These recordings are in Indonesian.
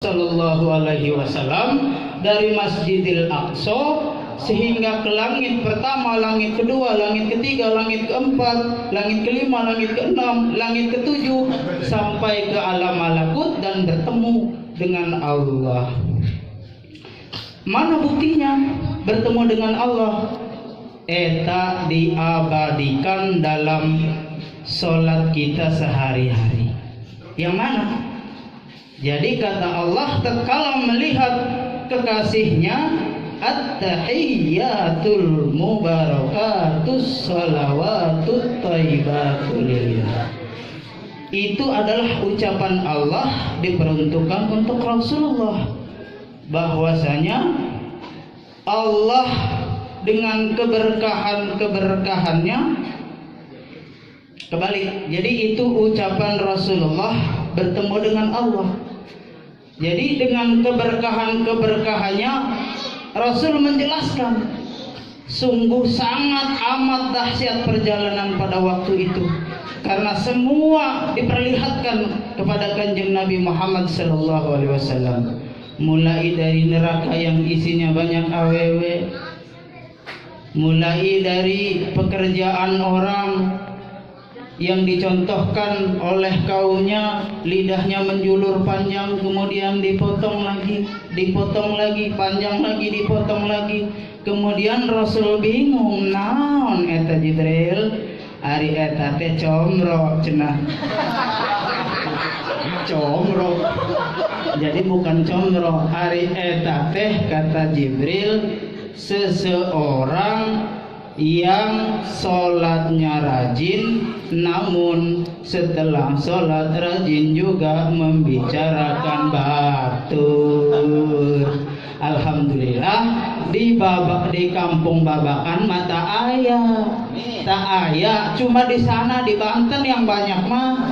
Sallallahu Alaihi Wasallam dari Masjidil Aqsa sehingga ke langit pertama, langit kedua, langit ketiga, langit keempat, langit kelima, langit keenam, langit ketujuh, sampai ke alam malakut dan bertemu dengan Allah. Mana buktinya bertemu dengan Allah? Eta diabadikan dalam sholat kita sehari-hari. Yang mana? Jadi kata Allah, tatkala melihat kekasihnya, at-tahiyyatul mubarakatus salawatut thayyibatul lillah. Itu adalah ucapan Allah diperuntukkan untuk Rasulullah, bahwasanya Allah dengan keberkahannya kebalik. Jadi itu ucapan Rasulullah bertemu dengan Allah. Jadi dengan keberkahannya Rasul menjelaskan, sungguh sangat amat dahsyat perjalanan pada waktu itu, karena semua diperlihatkan kepada Kanjeng Nabi Muhammad sallallahu alaihi wasallam. Mulai dari neraka yang isinya banyak awewe, mulai dari pekerjaan orang yang dicontohkan oleh kaumnya, lidahnya menjulur panjang, kemudian dipotong lagi, panjang lagi, dipotong lagi. Kemudian Rasul bingung, naon eta Jibril, ari eta teh comro cenah. Comro. Jadi bukan comro, ari eta teh kata Jibril seseorang yang sholatnya rajin, namun setelah sholat rajin juga membicarakan batur. Alhamdulillah di kampung Babakan mata ayah, tak ayah, cuma di sana di Banten yang banyak mah.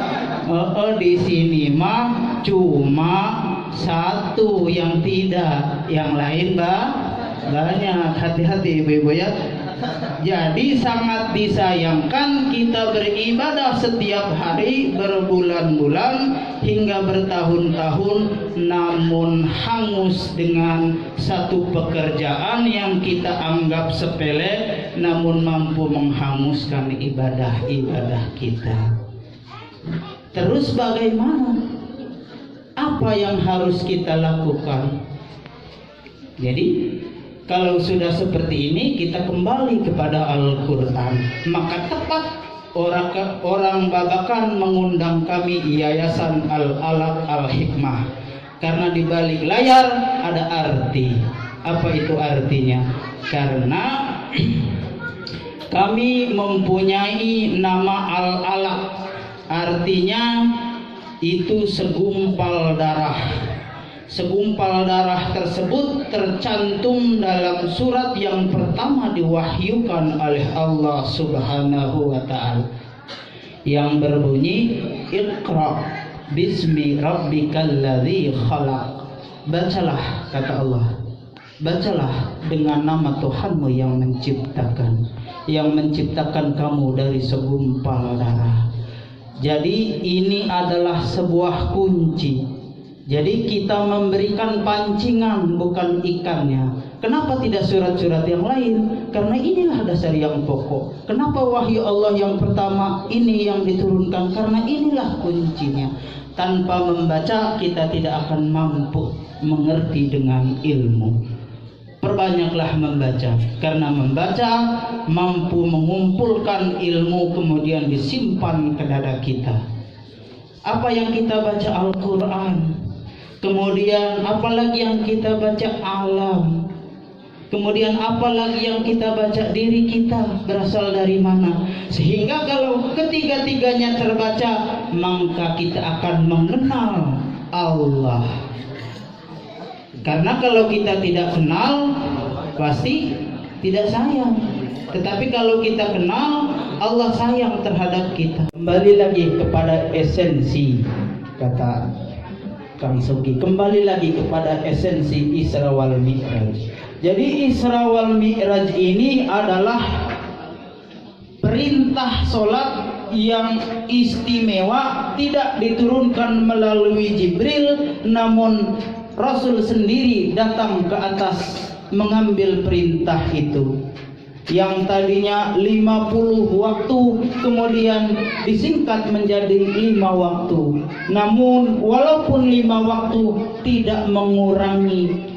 Di sini mah cuma satu yang tidak, yang lain banyak. Hati-hati ibu-ibu ya. Jadi sangat disayangkan kita beribadah setiap hari berbulan-bulan hingga bertahun-tahun, namun hangus dengan satu pekerjaan yang kita anggap sepele, namun mampu menghanguskan ibadah-ibadah kita. Terus bagaimana? Apa yang harus kita lakukan? Jadi kalau sudah seperti ini, kita kembali kepada Al-Quran. Maka tepat orang Babakan mengundang kami Yayasan Al-Alaq Al-Hikmah, karena di balik layar ada arti. Apa itu artinya? Karena kami mempunyai nama Al-Alaq, artinya itu segumpal darah. Segumpal darah tersebut tercantum dalam surat yang pertama diwahyukan oleh Allah Subhanahu wa ta'ala, yang berbunyi Iqra bismi rabbikal ladzi khalaq. Bacalah, kata Allah, bacalah dengan nama Tuhanmu yang menciptakan kamu dari segumpal darah. Jadi ini adalah sebuah kunci. Jadi kita memberikan pancingan, bukan ikannya. Kenapa tidak surat-surat yang lain? Karena inilah dasar yang pokok. Kenapa wahyu Allah yang pertama ini yang diturunkan? Karena inilah kuncinya. Tanpa membaca kita tidak akan mampu mengerti dengan ilmu. Perbanyaklah membaca, karena membaca mampu mengumpulkan ilmu kemudian disimpan ke dada kita. Apa yang kita baca Al-Quran, kemudian apalagi yang kita baca alam, kemudian apalagi yang kita baca diri kita berasal dari mana, sehingga kalau ketiga-tiganya terbaca maka kita akan mengenal Allah. Karena kalau kita tidak kenal pasti tidak sayang, tetapi kalau kita kenal Allah sayang terhadap kita. Kembali lagi kepada esensi, kata Kang Sugi, kembali lagi kepada esensi Isra wal Mi'raj. Jadi Isra wal Mi'raj ini adalah perintah sholat yang istimewa, tidak diturunkan melalui Jibril, namun Rasul sendiri datang ke atas mengambil perintah itu. Yang tadinya 50 waktu kemudian disingkat menjadi 5 waktu. Namun walaupun 5 waktu tidak mengurangi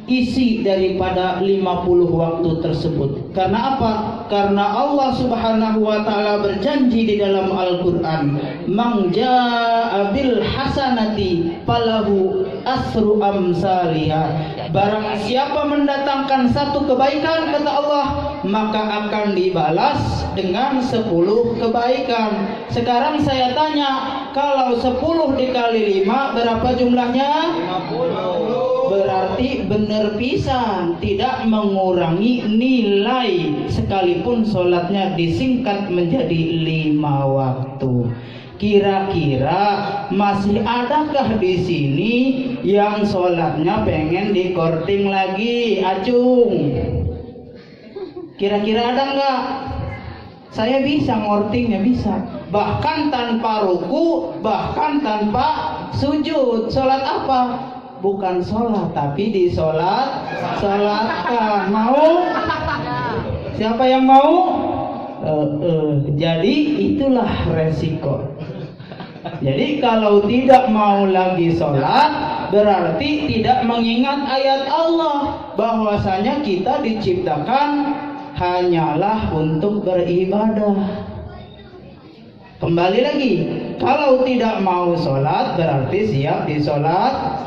isi daripada 50 waktu tersebut. Karena apa? Karena Allah Subhanahu wa taala berjanji di dalam Al-Qur'an, "Man jaa'a bil hasanati falahu asru amsalihha." Barang siapa mendatangkan satu kebaikan, kata Allah, maka akan dibalas dengan 10 kebaikan. Sekarang saya tanya, kalau 10 dikali 5 berapa jumlahnya? 50. Berarti benar pisan, tidak mengurangi nilai sekalipun sholatnya disingkat menjadi 5 waktu. Kira-kira masih adakah di sini yang sholatnya pengen dikorting lagi, Acung? Kira-kira ada nggak? Saya bisa ngortingnya, bisa. Bahkan tanpa ruku, bahkan tanpa sujud. Sholat apa? Bukan sholat, tapi disolatkan. Mau? Siapa yang mau? Jadi itulah resiko. Jadi kalau tidak mau lagi sholat, berarti tidak mengingat ayat Allah bahwasanya kita diciptakan hanyalah untuk beribadah. Kembali lagi, kalau tidak mau sholat berarti siap disolatkan.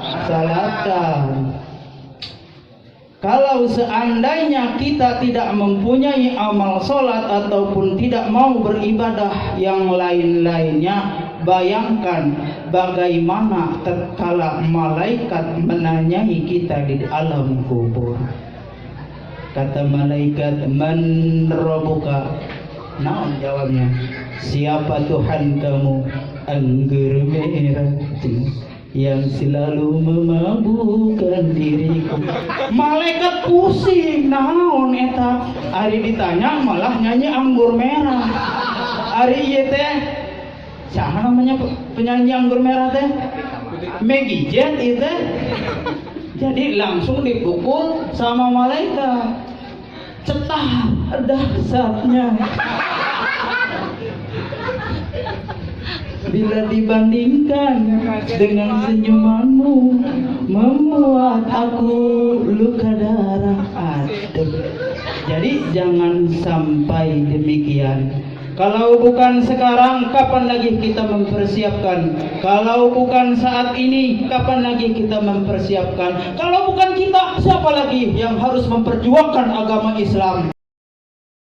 Kalau seandainya kita tidak mempunyai amal sholat ataupun tidak mau beribadah yang lain-lainnya, bayangkan bagaimana tatkala malaikat menanyai kita di alam kubur. Kata malaikat, "Man rabbuka?" Nah, jawabnya, "Siapa Tuhan kamu?" "Anggur merah yang selalu memabukkan diriku." Malaikat pusing, naon eta? Ari ditanya malah nyanyi anggur merah. Ari ieu teh siapa namanya penyanyi anggur merah teh? Maggie Jet itu. Jadi langsung dipukul sama malaikat. Cetar dahsyatnya. Bila dibandingkan dengan senyumanmu, membuat aku luka darah. Aduh. Jadi jangan sampai demikian. Kalau bukan sekarang, kapan lagi kita mempersiapkan? Kalau bukan saat ini, kapan lagi kita mempersiapkan? Kalau bukan kita, siapa lagi yang harus memperjuangkan agama Islam?